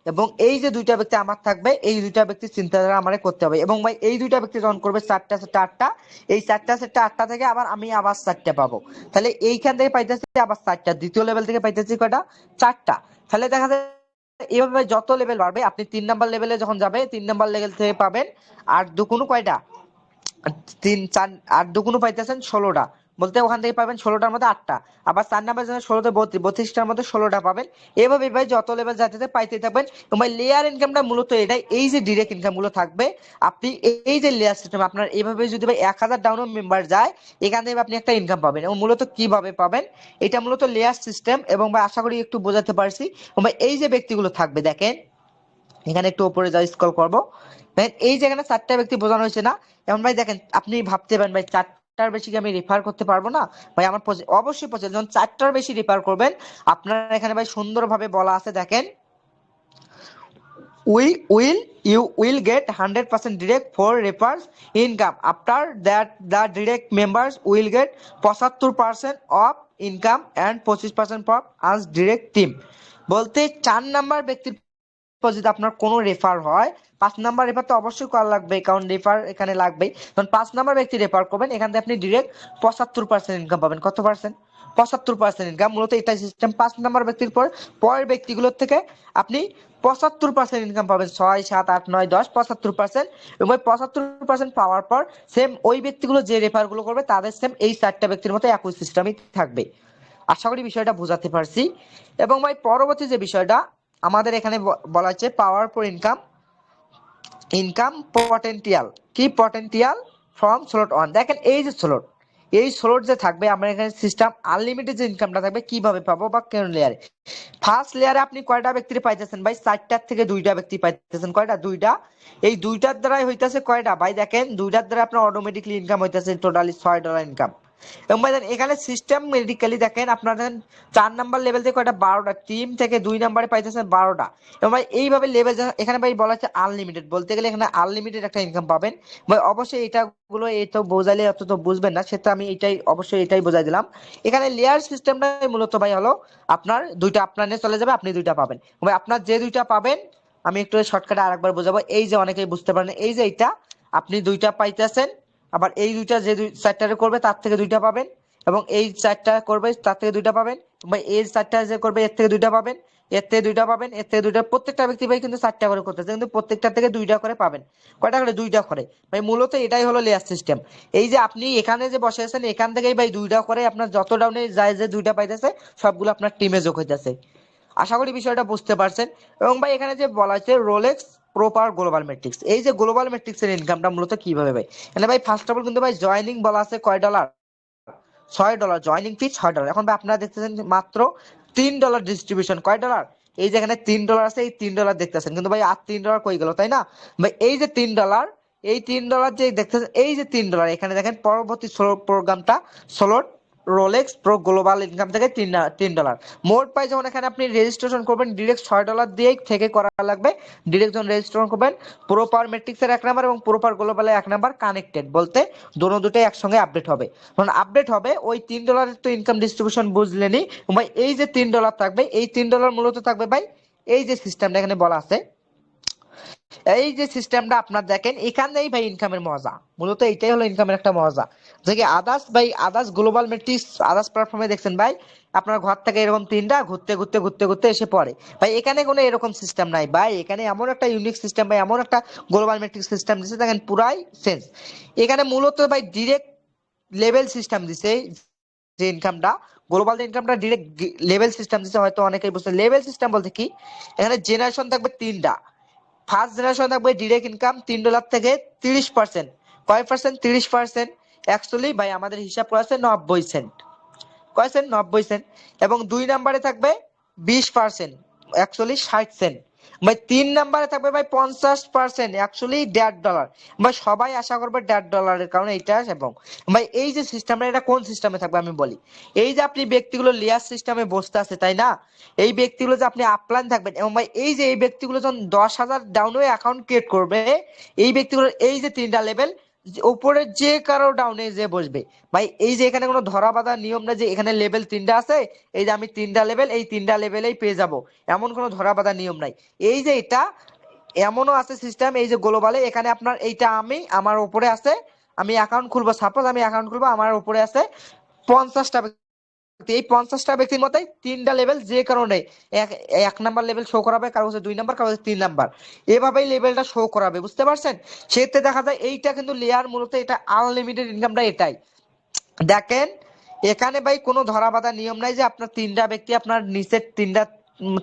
এবং এই যে 2টা ব্যক্তি আমার থাকবে, এই 2টা ব্যক্তির চিন্তাধারা আমার করতে হবে, এবং ভাই এই 2টা ব্যক্তি যখন করবে 4টা সেটটা 8টা, এই 4টা সেটটা 8টা থেকে আমি আবার 4টা পাবো, তাহলে এইখান থেকে পাইতেছি আবার 4টা, দ্বিতীয় লেভেল থেকে পাইতেছি কয়টা, 4টা। তাহলে দেখা যায় এইভাবে যত লেভেল বাড়বে, আপনি 3 নাম্বার লেভেলে যখন যাবে 3 নাম্বার লেভেল থেকে পাবেন আর দুগুণ কয়টা, 3 4, 8 দুগুণ পাইতেছেন 16টা, বলতে ওখান থেকে পাবেন 16টার মধ্যে 8টা, আবার 4 নাম্বার জন্য 16তে 32টার মধ্যে 16টা পাবেন। এভাবে ভাই যত লেভেল যাতে পাইতে থাকবেন। এবং ভাই লেয়ার ইনকামটা মূলত এটাই, এই যে ডিরেক্ট ইনকাম গুলো থাকবে, আপনি এই যে লেয়ার সিস্টেম আপনার এইভাবে যদি ভাই 1000 ডাউনলোড মেম্বার যায়, এখান থেকে আপনি একটা ইনকাম পাবেন। এবং মূলত কিভাবে পাবেন, এটা মূলত লেয়ার সিস্টেম, এবং ভাই আশা করি একটু বোঝাতে পারছি। এবং ভাই এই যে ব্যক্তিগুলো থাকবে দেখেন, এখানে একটু উপরে যা স্ক্রল করবো, দেখেন এই যেখানে 4টা ব্যক্তি বোঝানো হয়েছে না, এমন ভাই দেখেন আপনি ভাবতে পারেন ভাই 4টার বেশি কি আমি রেফার করতে পারবো না, ভাই আমার অবশ্যই পছন্দ, যখন 4টার বেশি রেফার করবেন আপনার এখানে ভাই সুন্দরভাবে বলা আছে দেখেন, you will get 100% direct for refers income, after that the direct members will get 75% of income and 25% for as direct team। বলতে 4 নাম্বার ব্যক্তির পর যদি আপনার কোনো রেফার হয়, 5 নাম্বার রেফার তো অবশ্যই করা লাগবে, কারণ রেফার এখানে লাগবেই, কারণ 5 নাম্বার ব্যক্তি রেফার করবেন, এখান থেকে আপনি ডিরেক্ট 75% ইনকাম পাবেন। কত পার্সেন্ট? 75% ইনকাম। মূলত এটা সিস্টেম, 5 নাম্বার ব্যক্তির পর পরের ব্যক্তিগুলোর থেকে আপনি 75% ইনকাম পাবেন, 6 7 8 9 10 75%। এবং ওই 75% পাওয়ার পর সেম ওই ব্যক্তিগুলো যে রেফার গুলো করবে তাদের সেম এই 4টা ব্যক্তির মতো একই সিস্টেমই থাকবে। আশা করি বিষয়টা বোঝাতে পারছি। এবং ভাই পরবর্তী যে বিষয়টা আমাদের এখানে বলা হচ্ছে পাওয়ার ফর ইনকাম পটেনশিয়াল, কি পটেনশিয়াল ফ্রম স্লট 1। দেখেন এই স্লট যে থাকবে আমার এখানে সিস্টেম আনলিমিটেড যে ইনকামটা থাকবে, কিভাবে পাবো বা কোন লেয়ারে। ফার্স্ট লেয়ারে আপনি কয়টা ব্যক্তি পাইতেছেন ভাই, 4টার থেকে 2টা ব্যক্তি পাইতেছেন, কয়টা, 2টা। এই 2টার দ্বারাই হইতেছে কয়টা ভাই, দেখেন 2টার দ্বারা আপনার অটোমেটিকলি ইনকাম হইতেছে টোটালি $6 ইনকাম। এবং ভাই এখানে সিস্টেম মেডিকেলি দেখেন আপনার 4 নাম্বার লেভেল থেকে কয়টা, 12টা, টিম থেকে 2 নাম্বারে পাইতেছেন 12টা। এবং ভাই এইভাবে লেভেল এখানে ভাই বলা হচ্ছে আনলিমিটেড, বলতে গেলে এখানে আনলিমিটেড একটা ইনকাম পাবেন ভাই। অবশ্যই এটা গুলো এই তো বোঝালে অত তো বুঝবেন না, সেটা আমি অবশ্যই এটাই বোঝাই দিলাম। এখানে লেয়ার সিস্টেমটাই মূলত ভাই হলো আপনার 2টা আপনার চলে যাবে, আপনি 2টা পাবেন। ভাই আপনার যে 2টা পাবেন, আমি একটু শর্টকাটে আরেকবার বোঝাবো, এই যে অনেকেই বুঝতে পারেন, এই যে এইটা আপনি 2টা পাইতেছেন, আবার এই 2টা যে 4টারে করবে তার থেকে 2টা পাবেন, এবং এই 4টা করবে তার থেকে 2টা পাবেন, ভাই এই 4টা যে করবে এর থেকে 2টা পাবেন, এর থেকে 2টা পাবেন, এর থেকে 2টা, প্রত্যেকটা ব্যক্তি ভাই কিন্তু 4টা করে করতেছে, কিন্তু প্রত্যেকটা থেকে 2টা করে পাবেন। কয়টা করে? 2টা করে। ভাই মূলত এটাই হলো লেয়ার সিস্টেম। এই যে আপনি এখানে যে বসে আছেন, এখান থেকেই ভাই 2টা করে আপনার যত ডাউনে যায় যে 2টা পাইতেছে সবগুলো আপনার টিমে যোগ হইতেছে। আশা করি বিষয়টা বুঝতে পারছেন। এবং ভাই এখানে যে বলা হচ্ছে রোলেক্স প্রপার গ্লোবাল মেট্রিক্স, এই যে গ্লোবাল মেট্রিক্স এর ইনকামটা মূলত কিভাবে ভাই, এখানে ভাই ফার্স্ট অফ অল কিন্তু ভাই জয়নিং বলা আছে কয় ডলার, $6, জয়নিং ফি $6। এখন ভাই আপনারা দেখতেছেন মাত্র $3 ডিস্ট্রিবিউশন, কয় ডলার, এই যে এখানে $3 আছে, এই $3 দেখতেছেন, কিন্তু ভাই আর $3 কই গেল, তাই না ভাই? এই যে $3, এই $3 যে দেখতেছেন, এই যে $3 এখানে দেখেন পরবর্তী প্রোগ্রামটা slot Rolex pro global income থেকে $3। মোট পাই যখন এখানে আপনি রেজিস্ট্রেশন করবেন ডিরেক্ট $6 দিয়েই থেকে করা লাগবে। ডিরেক্ট যখন রেজিস্ট্রেশন করবেন প্রপার মেট্রিক্স এর 1 নাম্বার এবং প্রপার গ্লোবালের 1 নাম্বার কানেক্টেড, বলতে দুটোই একসঙ্গে আপডেট হবে। যখন আপডেট হবে ওই $3 তো ইনকাম ডিস্ট্রিবিউশন বুঝলেনি ভাই। এই যে $3 থাকবে, এই $3 মূলত থাকবে ভাই এই যে সিস্টেমটা এখানে বলা আছে, এই যে সিস্টেমটা আপনার দেখেন, এখানেই ভাই ইনকামের মজা, মূলত এইটাই হলো ইনকামের একটা মজা। যে কি আদার্স ভাই, আদার্স গ্লোবাল মেট্রিক্স আদার্স প্ল্যাটফর্মে দেখছেন ভাই, আপনার ঘর থেকে এরকম 3টা ঘুরতে ঘুরতে ঘুরতে ঘুরতে এসে পড়ে ভাই। এখানে কোনো এরকম সিস্টেম নাই ভাই, এখানে এমন একটা ইউনিক সিস্টেম ভাই, এমন একটা গ্লোবাল মেট্রিক্স সিস্টেম দিচ্ছে দেখেন, পুরাই সেন্স। এখানে মূলত ভাই ডিরেক্ট লেভেল সিস্টেম দিছে, যে ইনকামটা গ্লোবাল ইনকামটা ডিরেক্ট লেভেল সিস্টেম দিছে। হয়তো অনেকেই বুঝতে, লেভেল সিস্টেম বলতে কি, এখানে জেনারেশন থাকবে 3টা। ফার্স্ট জেনারেশন থাকবে ডিরেক্ট ইনকাম $3 থেকে 30%, কয় পার্সেন্ট, 30%। অ্যাকচুয়ালি ভাই আমাদের হিসাব করা আছে 90 সেন্ট, কয় সেন্ট, 90 সেন্ট। এবং 2 নাম্বারে থাকবে 20%, অ্যাকচুয়ালি 60 সেন্ট। ভাই 3 নম্বরে থাকবে ভাই 50%, অ্যাকচুয়ালি $1.5। ভাই সবাই আশা করবে $1.5-এর কারণে এইটা। এবং ভাই এই যে সিস্টেমটা, এটা কোন সিস্টেমে থাকবে আমি বলি। এই যে আপনি ব্যক্তিগুলো লেয়ার সিস্টেমে বসতে আছে তাই না, এই ব্যক্তিগুলো যে আপনি আপলাইন থাকবেন, এবং ভাই এই যে এই ব্যক্তিগুলো যখন 10,000 ডাউন হয়ে অ্যাকাউন্ট ক্রিয়েট করবে, এই ব্যক্তিগুলো এই যে 3টা লেভেল উপরে যে কারো ডাউনে যে বসবে। ভাই এই যে এখানে কোনো ধরা বাঁধা নিয়ম না যে এখানে লেভেল 3টা আছে, এই যে আমি 3টা লেভেল, এই 3টা লেভেলেই পেয়ে যাব, এমন কোনো ধরা বাঁধা নিয়ম নাই। এই যে এটা এমনও আছে সিস্টেম, এই যে গ্লোবালে এখানে আপনার এইটা আমি আমার উপরে আছে, আমি অ্যাকাউন্ট খুলবো, সাপোজ আমি অ্যাকাউন্ট খুলবো, আমার উপরে আছে 50টা ব্যক্তি। এই 50টা ব্যক্তির মধ্যে 3টা লেভেল যে কারণে এক এক নাম্বার লেভেল শো করাবে, কারো হচ্ছে 2 নাম্বার, কারো হচ্ছে 3 নাম্বার, এভাবেই লেভেলটা শো করাবে, বুঝতে পারছেন। সেক্ষেত্রে দেখা যায় এইটা কিন্তু লেয়ার, মূলত এটা আনলিমিটেড ইনকামটা এটাই। দেখেন এখানে ভাই কোনো ধরা বাঁধা নিয়ম নাই যে আপনার 3টা ব্যক্তি আপনার নিচের 3টা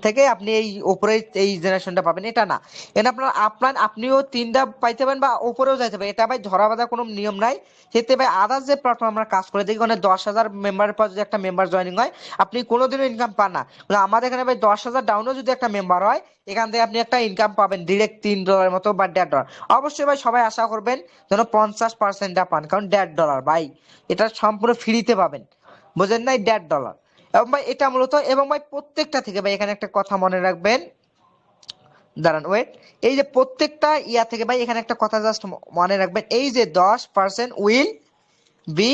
থেকে আপনি এই উপরে এই জেনারেশনটা পাবেন, এটা না। এটা আপনার আপনার আপনিও 3টা পাইতে পারেন বা উপরেও যাইতে পারেন, এটা ভাই ধরা বাঁধা কোনো নিয়ম নাই। সেতে ভাই আদার্স যে প্ল্যাটফর্ম আমরা কাজ করে দেখি, ওখানে 10,000 মেম্বারের পর যদি একটা মেম্বার জয়েনিং হয়, আপনি কোনোদিনও ইনকাম পান না। কিন্তু আমাদের এখানে ভাই 10,000 ডাউনও যদি একটা মেম্বার হয়, এখান থেকে আপনি একটা ইনকাম পাবেন ডিরেক্ট $3 মতো বা $1.5। অবশ্যই ভাই সবাই আশা করবেন যেন 50%টা পান, কারণ $1.5 ভাই এটা সম্পূর্ণ ফ্রিতে পাবেন, বুঝেন নাই, $1.5। এবং ভাই এটা মূলত, এবং ভাই প্রত্যেকটা থেকে ভাই এখানে একটা কথা মনে রাখবেন, দাঁড়ান ওয়েট, এই যে প্রত্যেকটা ইয়া থেকে ভাই এখানে একটা কথা জাস্ট মনে রাখবেন, এই যে 10% উইল বি,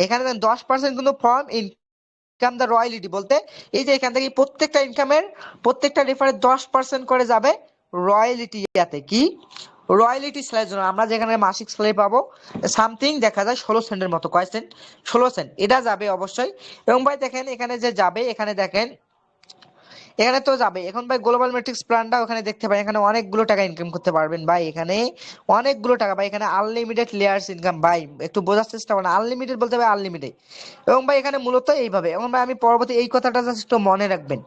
এখানে 10% কিন্তু ফ্রম ইনকাম দ্য রয়্যালিটি, বলতে এই যে এখান থেকে প্রত্যেকটা ইনকামের প্রত্যেকটা রেফারে 10% করে যাবে রয়্যালিটি ইয়াতে, কি রয়্যালিটি স্যালারির জন্য। আমরা যেখানে মাসিক স্যালারি পাবো সামথিং দেখা যায় 16 সেন্টের মতো, কয় সেন্ট, 16 সেন্ট, এটা যাবে অবশ্যই। এবং ভাই দেখেন এখানে যে যাবে, এখানে দেখেন এখানে তো যাবে। এখন ভাই গ্লোবাল ম্যাট্রিক্স প্ল্যানটা ওখানে দেখতে পাই, এখানে অনেকগুলো টাকা ইনকাম করতে পারবেন ভাই, এখানে অনেকগুলো টাকা ভাই, এখানে আনলিমিটেড লেয়ার্স ইনকাম ভাই, একটু বোঝার চেষ্টা করেন, আনলিমিটেড বলতে ভাই আনলিমিটেড। এবং ভাই এখানে মূলত এইভাবে, এবং ভাই আমি পরবর্তী এই কথাটা জাস্ট একটু মনে রাখবেন,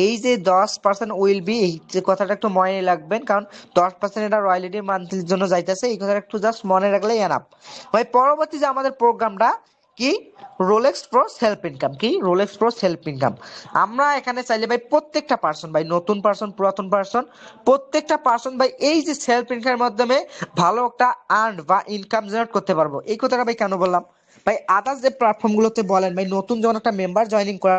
এই যে 10% উইল বি, এই যে কথাটা একটু মনে রাখবেন, কারণ 10% এটা রয়্যালিটি মান্থলির জন্য যাইতেছে, এই কথাটা একটু জাস্ট মনে রাখলেই এনাফ। ভাই পরবর্তী যে আমাদের প্রোগ্রামটা কি, রোলেক্স প্রো সেলফ ইনকাম, কি রোলেক্স প্রো সেলফ ইনকাম। আমরা এখানে চাইলে ভাই প্রত্যেকটা পার্সন ভাই, নতুন পার্সন পুরাতন পার্সন, প্রত্যেকটা পার্সন ভাই এই যে সেলফ ইনকামের মাধ্যমে ভালো একটা আর্ন বা ইনকাম জেনারেট করতে পারবো। এই কথাটা ভাই কেন বললাম, ভাই আদার্স যে প্ল্যাটফর্ম গুলোতে বলেন ভাই, নতুন যখন একটা মেম্বার জয়েনিং করা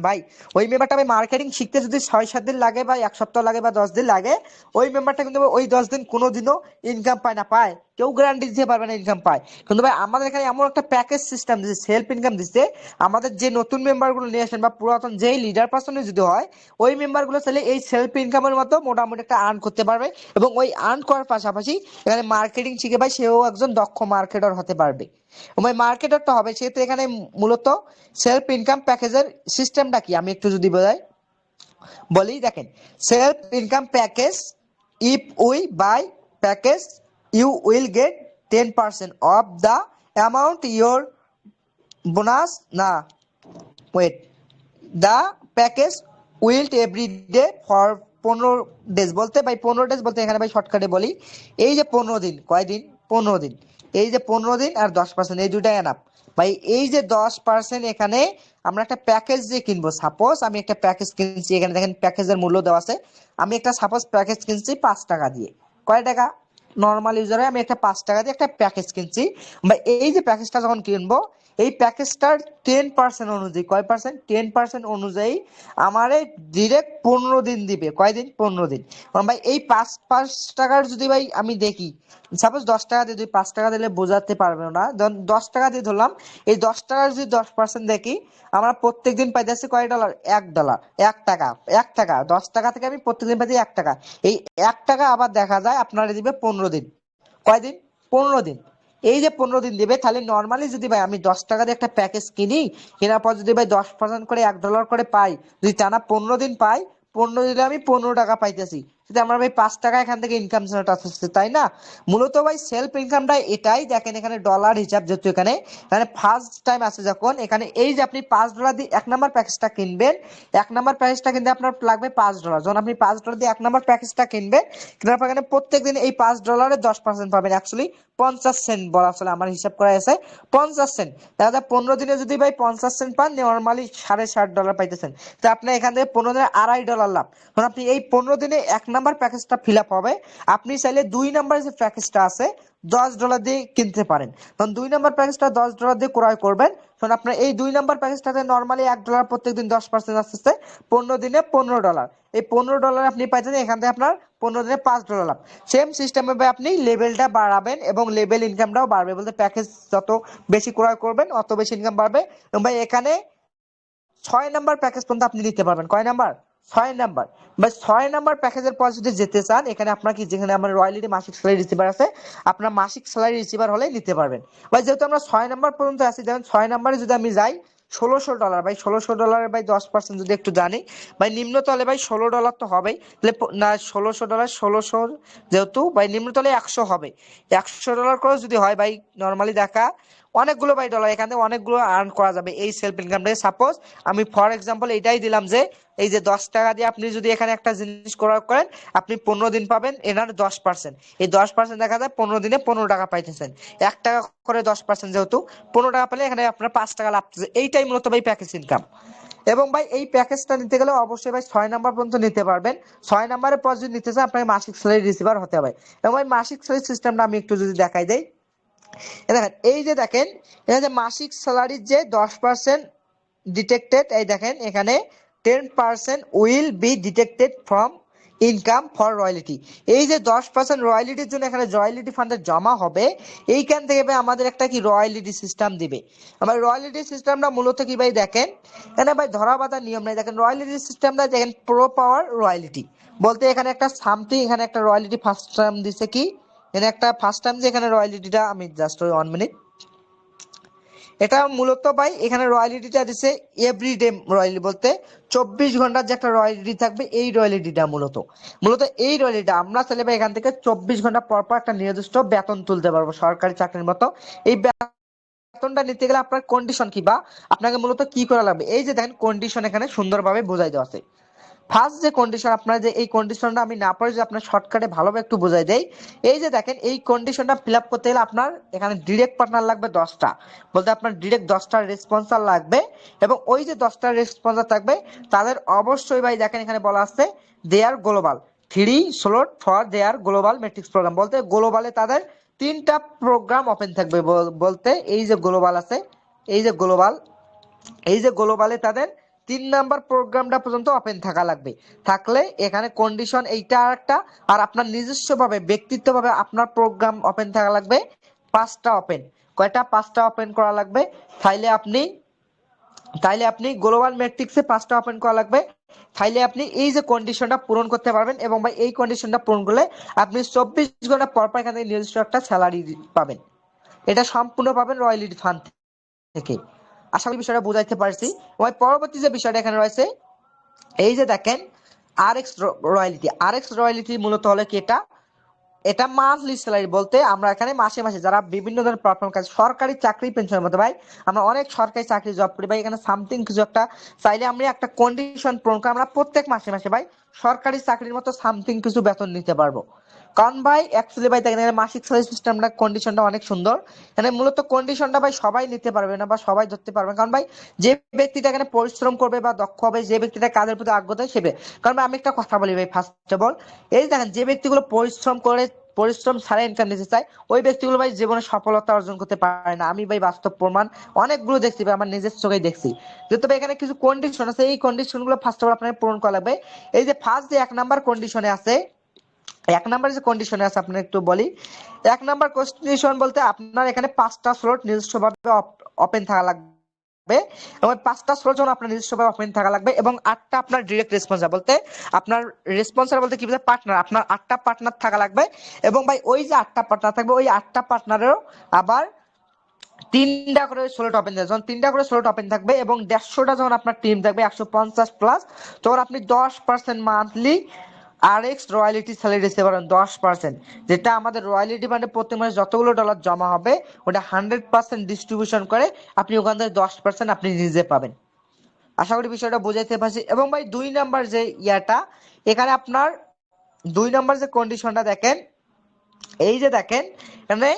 ভাই, ওই মেম্বারটা ভাই মার্কেটিং শিখতে যদি 6-7 দিন লাগে বা 1 সপ্তাহ লাগে বা 10 দিন লাগে, ওই মেম্বারটা কিন্তু ওই 10 দিন কোনোদিনও ইনকাম পায় না, পায় কেউ গ্যারান্টি দিতে পারবে না ইনকাম পায়। কিন্তু ভাই আমাদের এখানে এমন একটা প্যাকেজ সিস্টেম দিচ্ছে, সেলফ ইনকাম দিচ্ছে, আমাদের যে নতুন মেম্বার গুলো নিয়ে আসেন বা পুরাতন যেই লিডার পার্সনে যদি হয়, ওই মেম্বার গুলো চাইলে এই সেলফ ইনকামের মতো মোটামুটি একটা আর্ন করতে পারবে। এবং ওই আর্ন করার পাশাপাশি এখানে মার্কেটিং শিখে ভাই সেও একজন দক্ষ মার্কেটার হতে পারবে। ভাই মার্কেটারটা হবে, সেক্ষেত্রে এখানে মূলত সেলফ ইনকাম প্যাকেজের সিস্টেমটা কি আমি একটু যদি বলি, দেখেন self income package, if we buy package you will get 10% of the amount your bonus না, wait, the package yield every day for 15 days, বলতে ভাই 15 ডেজ বলতে এখানে ভাই শর্টকাটে বলি, এই যে 15 দিন, কয়দিন, 15 দিন, এই যে 15 দিন আর 10%, এই দুটাই এনাফ ভাই। এই যে 10% এখানে আমরা একটা প্যাকেজ যে কিনবো, সাপোজ আমি একটা প্যাকেজ কিনছি, এখানে দেখেন প্যাকেজের মূল্য দেওয়া আছে, আমি একটা সাপোজ প্যাকেজ কিনছি 5 টাকা দিয়ে, কয় টাকা, নর্মাল ইউজারে আমি একটা 5 টাকা দিয়ে একটা প্যাকেজ কিনছি। বা এই যে প্যাকেজটা যখন কিনবো, এই প্যাকেজটার 10% অনুযায়ী, কয় পার্সেন্ট, 10% অনুযায়ী আমারে ডিরেক্ট 15 দিন দিবে, কয়দিন, 15 দিন। কারণ ভাই এই পাঁচ পাঁচ টাকার যদি ভাই আমি দেখি, সাপোজ 10 টাকা দিয়ে, 5 টাকা দিলে বোঝাতে পারবে না, 10 টাকা দিয়ে ধরলাম, এই 10 টাকার যদি 10% দেখি, আমরা প্রত্যেকদিন পাইতেছি কয় ডলার, $1, 1 টাকা, 1 টাকা, 10 টাকা থেকে আমি প্রত্যেকদিন পাইছি 1 টাকা। এই 1 টাকা আবার দেখা যায় আপনারা দিবে 15 দিন, কয়দিন, 15 দিন। এই যে 15 দিন দিবে, তাহলে নর্মালি যদি ভাই আমি 10 টাকা দিয়ে একটা প্যাকেজ কিনি, কেনার পর যদি ভাই 10% করে $1 করে পাই, যদি টানা 15 দিন পাই, 15 দিনে আমি 15 টাকা পাইতেছি, যদি আমরা ভাই 5 টাকা এখান থেকে ইনকাম জেনারেট আসছে, তাই না? মূলত ভাই সেলফ ইনকামটা এটাই, দেখেন এখানে ডলার হিসাব যেহেতু এখানে এখানে ফার্স্ট টাইম আছে যখন, এখানে এই যে আপনি $5 দিয়ে 1 নাম্বার প্যাকেজটা কিনবেন, 1 নাম্বার প্যাকেজটা কিনতে আপনার লাগবে $5। যখন আপনি $5 দিয়ে 1 নাম্বার প্যাকেজটা কিনবেন, কেনার পর এখানে প্রত্যেকদিন এই $5 10% পাবেন, অ্যাকচুয়ালি 50 সেন্ট বলা, আসলে আমার হিসাব করা আছে 50 সেন্ট। দেখা যায় 15 দিনে যদি ভাই 50 সেন্ট পান, নর্মালি $60.5 পাইতেছেন। তো আপনি এখান থেকে 15 দিনে $2.5 লাভ। কারণ আপনি এই 15 দিনে 1 নাম্বার প্যাকেজটা ফিল আপ হবে, আপনি চাইলে 2 নাম্বার যে প্যাকেজটা আছে $10 দিয়ে কিনতে পারেন। তখন 2 নাম্বার প্যাকেজটা $10 দিয়ে ক্রয় করবেন, তখন আপনার এই 2 নাম্বার প্যাকেজটাতে নর্মালি $1 প্রত্যেকদিন 10% আসতেছে, 15 দিনে $15। এই $15 আপনি পাইতেছেন, এখান থেকে আপনার 15 দিনে $5 লাভ। সেম সিস্টেমে ভাই আপনি লেভেলটা বাড়াবেন এবং লেভেল ইনকামটাও বাড়বে, বলতে প্যাকেজ যত বেশি ক্রয় করবেন অত বেশি ইনকাম বাড়বে। এবং ভাই এখানে 6 নাম্বার প্যাকেজ পর্যন্ত আপনি নিতে পারবেন। কয় নাম্বার? 6 নাম্বার। বা 6 নাম্বার প্যাকেজের পর যদি যেতে চান, এখানে আপনার কি, যেখানে আমার রয়্যালিটি মাসিক স্যালারি রিসিভার আছে, আপনার মাসিক স্যালারি রিসিভার হলে নিতে পারবেন। ভাই যেহেতু আমরা 6 নাম্বার পর্যন্ত আছি, যেমন 6 নাম্বারে যদি আমি যাই, $1600 ভাই, $1600 ভাই 10% যদি একটু জানি ভাই, নিম্ন তলে ভাই $16 তো হবেই, তাহলে না $1600, 1600 যেহেতু ভাই নিম্ন তলে 100 হবে, $100 করে যদি হয় ভাই, নর্মালি দেখা অনেকগুলো ভাই ডলার এখান থেকে অনেকগুলো আর্ন করা যাবে এই সেলফ ইনকাম থেকে। সাপোজ আমি ফর এক্সাম্পল এটাই দিলাম যে এই যে 10 টাকা দিয়ে আপনি যদি এখানে একটা জিনিস ক্রয় করেন, আপনি 15 দিন পাবেন এনার 10%। এই 10% দেখা যায় 15 দিনে 15 টাকা পাইতেছেন, 1 টাকা করে 10%, যেহেতু 15 টাকা পেলে এখানে আপনার 5 টাকা লাভ। এইটাই মূলত ভাই প্যাকেজ ইনকাম। এবং ভাই এই প্যাকেজটা নিতে গেলে অবশ্যই ভাই 6 নাম্বার পর্যন্ত নিতে পারবেন। 6 নাম্বারের পর যদি নিতে চান, আপনাকে মাসিক স্যালারি রিসিভার হতে হবে। এবং ভাই মাসিক স্যালারি সিস্টেমটা আমি একটু যদি দেখাই দেই, দেখেন এই যে দেখেন, এখানে যে মাসিক স্যালারির যে 10% ডিটেক্টেড, এই দেখেন এখানে 10% will be detected from income for royalty. এই যে 10% রয়্যালিটির জন্য এখানে রয়্যালিটি ফান্ডে জমা হবে, এইখান থেকে ভাই আমাদের একটা কি রয়্যালিটি সিস্টেম দিবে। আমার রয়্যালিটি সিস্টেমটা মূলত কি ভাই, দেখেন এখানে ভাই ধরা বাঁধার নিয়ম নাই। দেখেন রয়্যালিটি সিস্টেমটা দেখেন, প্রো পাওয়ার রয়্যালিটি বলতে এখানে একটা সামথিং, এখানে একটা রয়্যালিটি ফার্স্ট টাইম দিছে কি, এখানে একটা ফার্স্ট টাইম যে এখানে রয়্যালিটিটা, আমি জাস্ট 1 মিনিট, এটা মূলত ভাই এখানে রয়্যালিটিটা দিছে এভরিডে রয়্যালিটি, বলতে 24 ঘন্টার যে একটা রয়্যালিটি থাকবে, এই রয়্যালিটিটা মূলত মূলত এই রয়্যালিটিটা আমরা চাইলে ভাই এখান থেকে 24 ঘন্টা পর পর একটা নির্দিষ্ট বেতন তুলতে পারবো, সরকারি চাকরির মতো। এই বেতনটা নিতে গেলে আপনার কন্ডিশন কি, বা আপনাকে মূলত কি করা লাগবে, এই যে দেখেন কন্ডিশন এখানে সুন্দরভাবে বোঝাই দেওয়া আছে। ফার্স্ট যে কন্ডিশন, আপনার যে এই কন্ডিশনটা আমি না পড়ে যে আপনার শর্টকাটে ভালোভাবে একটু বোঝাই দেই। এই যে দেখেন এই কন্ডিশনটা ফিল আপ করতে গেলে আপনার এখানে ডিরেক্ট পার্টনার লাগবে 10টা, বলতে আপনার ডিরেক্ট 10টা রেসপন্সার লাগবে। এবং ওই যে 10টা রেসপন্সার থাকবে, তাদের অবশ্যই ভাই দেখেন এখানে বলা আছে their global 3 slot for their global matrix program, বলতে গ্লোবালে তাদের 3টা প্রোগ্রাম ওপেন থাকবে। বলতে এই যে গ্লোবাল আছে, এই যে গ্লোবাল, এই যে গ্লোবালে তাদের 3 নাম্বার প্রোগ্রামটা পর্যন্ত ওপেন থাকা লাগবে। থাকলে এখানে কন্ডিশন এইটা আর একটা, আর আপনার নিজস্ব ভাবে ব্যক্তিত্ব ভাবে আপনার প্রোগ্রাম ওপেন থাকা লাগবে 5টা ওপেন। কয়টা? 5টা ওপেন করা লাগবে। তাইলে আপনি গ্লোবাল ম্যাট্রিক্সে 5টা ওপেন করা লাগবে। তাইলে আপনি এই যে কন্ডিশনটা পূরণ করতে পারবেন। এবং ভাই এই কন্ডিশনটা পূরণ করলে আপনি 24 ঘন্টা পর পর এখান থেকে নিজস্ব একটা স্যালারি পাবেন। এটা সম্পূর্ণ পাবেন রয়্যালিটি ফান্ড থেকে। আশা করি বিষয়টা বুঝাইতে পারছি। ওই পরবর্তী যে বিষয়টা এখানে রয়েছে, এই যে দেখেন আর এক্স রয়্যালিটি মূলত হলো কি, এটা এটা মান্থলি স্যালারি, বলতে আমরা এখানে মাসে মাসে যারা বিভিন্ন ধরনের প্ল্যাটফর্ম কাজ, সরকারি চাকরি পেনশনের মতো ভাই, আমরা অনেক সরকারি চাকরি জব করি ভাই, এখানে সামথিং কিছু একটা চাইলে আমরা একটা কন্ডিশন পূরণ করে আমরা প্রত্যেক মাসে মাসে ভাই সরকারি চাকরির মতো সামথিং কিছু বেতন নিতে পারবো। কারণ ভাই অ্যাকচুয়ালি ভাই দেখেন এখানে মাসিক স্যালারি সিস্টেমটা কন্ডিশনটা অনেক সুন্দর। এখানে মূলত কন্ডিশনটা ভাই সবাই নিতে পারবে না বা সবাই ধরতে পারবে না। কারণ ভাই যে ব্যক্তিটা এখানে পরিশ্রম করবে বা দক্ষ হবে, যে ব্যক্তিটা কাজের প্রতি আগ্রহ থাকে সেবে। কারণ ভাই আমি একটা কথা বলি ভাই, ফার্স্ট অফ অল এই দেখেন যে ব্যক্তিগুলো পরিশ্রম ছাড়া ইনকাম নিতে চায়, ওই ব্যক্তিগুলো ভাই জীবনে সফলতা অর্জন করতে পারে না। আমি ভাই বাস্তব প্রমাণ অনেকগুলো দেখছি ভাই, আমার নিজের চোখেই দেখছি। যেহেতু ভাই এখানে কিছু কন্ডিশন আছে, এই কন্ডিশন গুলো ফার্স্ট অফ অল আপনাকে পূরণ করা লাগবে। এই যে ফার্স্ট যে 1 নাম্বার কন্ডিশনে আছে, 1 নাম্বার যে কন্ডিশনে আছে আপনার একটু বলি। 1 নাম্বার কন্ডিশন বলতে আপনার এখানে 5টা স্লট নিজস্বভাবে ওপেন থাকা লাগবে। এবং 5টা স্লট যখন আপনার নিজস্বভাবে ওপেন থাকা লাগবে, এবং 8টা আপনার ডিরেক্ট রেসপন্সার, বলতে আপনার রেসপন্সার বলতে কি বোঝায়, পার্টনার, আপনার 8টা পার্টনার থাকা লাগবে। এবং ভাই ওই যে 8টা পার্টনার থাকবে, ওই 8টা পার্টনারেরও আবার 3টা করে স্লট ওপেন থাকবে। যখন 3টা করে স্লট ওপেন থাকবে এবং 150টা যখন আপনার টিম থাকবে 150+, তখন আপনি 10% monthly RX royalty salary receiver 10%, যেটা আমাদের রয়্যালিটি ফান্ডে প্রতি মাসে যতগুলো ডলার জমা হবে ওটা 100% ডিস্ট্রিবিউশন করে আপনি ওখান থেকে 10% আপনি নিজে পাবেন। আশা করি বিষয়টা বোঝাইতে পারছি। এবং ভাই 2 নাম্বার যে ইয়াটা, এখানে আপনার 2 নাম্বার যে কন্ডিশনটা দেখেন, এই যে দেখেন এখানে,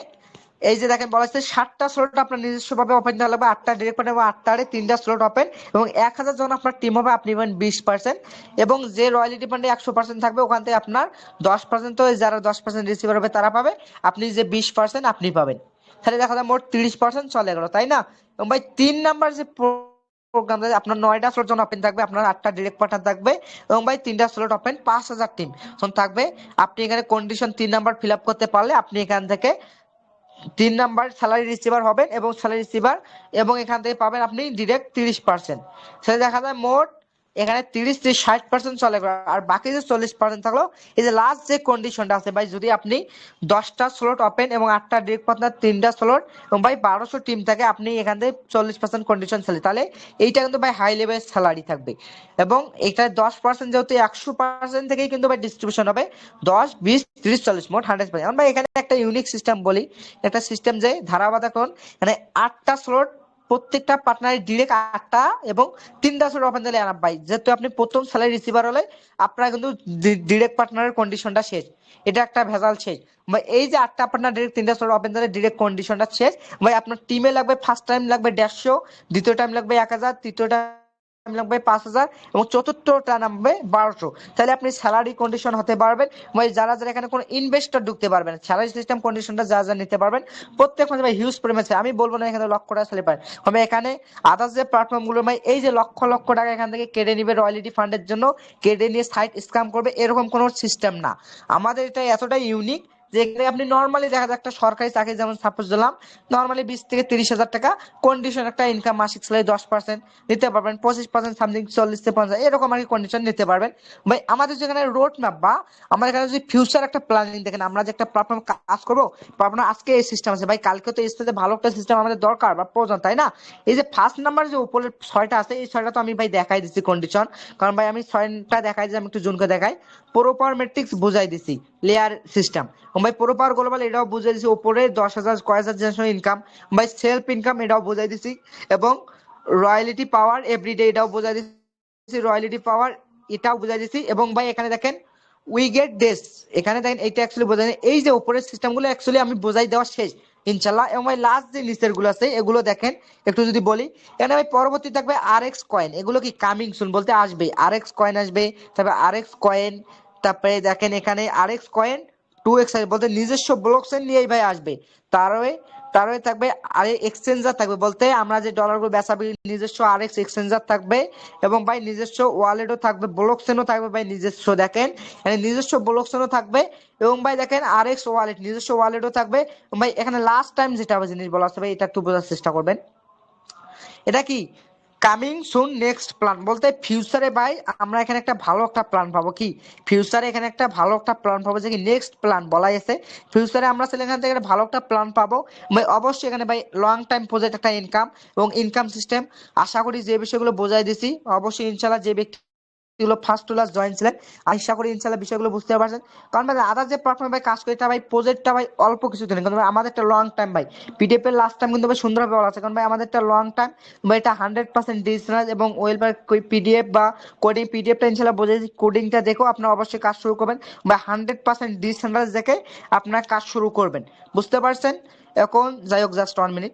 এই যে দেখেন বলা হচ্ছে 7টা স্লট আপনার নিজস্ব ভাবে ওপেন দেওয়া লাগবে, 8টা ডিরেক্ট পাবেন এবং 8টারে 3টা স্লট ওপেন, এবং 1000 জন আপনার টিম হবে, আপনি পাবেন 20%, এবং যে রয়্যালিটি ফান্ডে 100% থাকবে ওখান থেকে আপনার 10%, তো যারা 10% রিসিভার হবে তারা পাবে, আপনি যে 20% আপনি পাবেন। তাহলে দেখা যায় মোট 30% চলে গেল, তাই না? এবং ভাই 3 নাম্বার যে প্রোগ্রাম, আপনার 9টা স্লট যখন ওপেন থাকবে, আপনার 8টা ডিরেক্ট পার্টনার থাকবে, এবং ভাই 3টা স্লট ওপেন, 5000 টিম যখন থাকবে, আপনি এখানে কন্ডিশন 3 নাম্বার ফিল আপ করতে পারলে আপনি এখান থেকে 3 নাম্বার স্যালারি রিসিভার হবেন, এবং স্যালারি রিসিভার এবং এখান থেকে পাবেন আপনি ডিরেক্ট 30%। সেটা দেখা যায় মোট এখানে 30 থেকে 60% চলে গেল, আর বাকি যে 40% থাকলো, এই যে লাস্ট যে কন্ডিশনটা আছে ভাই, যদি আপনি 10টা স্লট ওপেন এবং 8টা ডিরেক্ট পার্টনার 3টা স্লট এবং ভাই 1200 টিম থাকে, আপনি এখান থেকে 40% কন্ডিশন স্যালারি, তাহলে এইটা কিন্তু ভাই হাই লেভেল স্যালারি থাকবে। এবং এটা 10% যেহেতু 100% থেকেই কিন্তু ভাই ডিস্ট্রিবিউশন হবে, 10, 20, 30, 40 মোট 100%। আমরা এখানে একটা ইউনিক সিস্টেম বলি, একটা সিস্টেম যে ধারাবাহিক, মানে 8টা স্লট প্রত্যেকটা পার্টনারের ডিরেক্ট 8টা এবং 3টা স্লট ওপেন দিলে আরাম পাই, যেহেতু আপনি প্রথম স্যালারি রিসিভার হলে আপনার কিন্তু ডিরেক্ট পার্টনারের কন্ডিশনটা শেষ, এটা একটা ভেজাল শেষ ভাই। এই যে 8টা পার্টনার ডিরেক্ট 3টা স্লট ওপেন দিলে ডিরেক্ট কন্ডিশনটা শেষ ভাই। আপনার টিমে লাগবে ফার্স্ট টাইম লাগবে 150, দ্বিতীয় টাইম লাগবে 1000, তৃতীয় টাইম লাগবে 5000, এবং চতুর্থটা নামবে 1200। তাহলে আপনি স্যালারি কন্ডিশন হতে পারবেন ভাই। যারা যারা এখানে কোনো ইনভেস্টর ঢুকতে পারবেন, স্যালারি সিস্টেম কন্ডিশনটা যা যা নিতে পারবেন, প্রত্যেক মাসে ভাই হিউজ পরিমাণে, আমি বলবো না এখানে লক্ষ টাকা স্যালারি পাবেন হবে। এখানে আদার্স যে প্ল্যাটফর্ম গুলো ভাই, এই যে লক্ষ লক্ষ টাকা এখান থেকে কেটে নিবে রয়্যালিটি ফান্ডের জন্য, কেটে নিয়ে সাইট স্ক্যাম করবে, এরকম কোনো সিস্টেম না। আমাদের এটা এতটাই ইউনিক যে আপনি নর্মালি দেখা যায় একটা সরকারি চাকরি, যেমন সাপোজ দিলাম নর্মালি 20 থেকে 30 হাজার টাকা কন্ডিশন একটা ইনকাম, মাসিক স্যালারি 10% নিতে পারবেন, 25% সামথিং 40 থেকে 50 এরকম আর কি কন্ডিশন নিতে পারবেন ভাই। আমাদের যেখানে রোড ম্যাপ বা আমার এখানে যদি ফিউচার একটা প্ল্যানিং দেখেন, আমরা যে একটা প্ল্যাটফর্ম কাজ করবো, আপনার আজকে এই সিস্টেম আছে ভাই, কালকে তো এই স্পেসে ভালো একটা সিস্টেম আমাদের দরকার বা প্রয়োজন, তাই না? এই যে ফার্স্ট নাম্বার যে উপরের 6টা আছে, এই 6টা তো আমি ভাই দেখাই দিচ্ছি কন্ডিশন, কারণ ভাই আমি 6টা দেখাই দিচ্ছি, আমি একটু জুন করে দেখাই। প্রপার ম্যাট্রিক্স বুঝাই দিছি, লেয়ার সিস্টেম ভাই, প্রপার গ্লোবাল এটাও বুঝাই দিছি, উপরে 10,000 কয় হাজার জেনারেশন ইনকাম ভাই, সেলফ ইনকাম এটাও বুঝাই দিছি, এবং রয়্যালিটি পাওয়ার এভরিডে এটাও বুঝাই দিছি, রয়্যালিটি পাওয়ার এটাও বুঝাই দিছি। এবং ভাই এখানে দেখেন উই গেট ডেস, এখানে দেখেন এইটা অ্যাকচুয়ালি বোঝাই, এই যে উপরের সিস্টেমগুলো অ্যাকচুয়ালি আমি বোঝাই দেওয়া শেষ ইনশাল্লাহ। এবং ভাই লাস্ট যে নিচের গুলো আছে এগুলো দেখেন একটু যদি বলি, এখানে ভাই পরবর্তী থাকবে আরএক্স কয়েন, এগুলো কি কামিং সুন বলতে আসবে, আরএক্স কয়েন আসবে, তারপরে আরএক্স কয়েন, তারপরে দেখেন এখানে আরএক্স কয়েন 2x বলতে নিজস্ব ব্লক চেইন নিয়েই ভাই আসবে। তারপরে তারপরে থাকবে আরে এক্সচেঞ্জার থাকবে, বলতে আমরা যে ডলারগুলো বেচাবি নিজস্ব আরএক্স এক্সচেঞ্জার থাকবে, এবং ভাই নিজস্ব ওয়ালেটও থাকবে, ব্লক চেইনও থাকবে ভাই নিজস্ব, দেখেন এখানে নিজস্ব ব্লক চেইনও থাকবে, এবং ভাই দেখেন আরএক্স ওয়ালেট নিজস্ব ওয়ালেটও থাকবে। ভাই এখানে লাস্ট টাইম যেটা জিনিস বলা আছে ভাই, এটা একটু বোঝার চেষ্টা করবেন, এটা কি কামিং সুন নেক্সট প্ল্যান বলতে ফিউচারে ভাই আমরা এখানে একটা ভালো একটা প্ল্যান পাবো, কি ফিউচারে এখানে একটা ভালো একটা প্ল্যান পাবো, যে কি নেক্সট প্ল্যান বলাই আছে, ফিউচারে আমরা এখান থেকে ভালো একটা প্ল্যান পাবো ভাই। অবশ্যই এখানে ভাই লং টাইম প্রজেক্ট একটা ইনকাম এবং ইনকাম সিস্টেম, আশা করি যে বিষয়গুলো বোঝাই দিছি, অবশ্যই ইনশাল্লাহ যে ব্যক্তি ফার্স্ট ক্লাস জয়েন ছিলেন, আশা করি ইনশাল্লাহ বিষয়গুলো বুঝতে পারছেন। কারণ ভাই আদার যে প্ল্যাটফর্মে ভাই কাজ করি এটা ভাই প্রজেক্টটা ভাই অল্প কিছু দিন, কিন্তু ভাই আমাদের একটা লং টাইম ভাই, পিডিএফ এর লাস্ট টাইম কিন্তু ভাই সুন্দরভাবে বলা আছে, কারণ ভাই আমাদের একটা লং টাইম ভাই, এটা 100% ডিজিটাল এবং ওয়েল বাই পিডিএফ বা কোডিং, পিডিএফটা ইনশাল্লাহ বোঝাই, কোডিংটা দেখো আপনার অবশ্যই কাজ শুরু করবেন বা 100% ডিজিটাল দেখে আপনার কাজ শুরু করবেন, বুঝতে পারছেন? এখন যাই হোক, জাস্ট 1 মিনিট।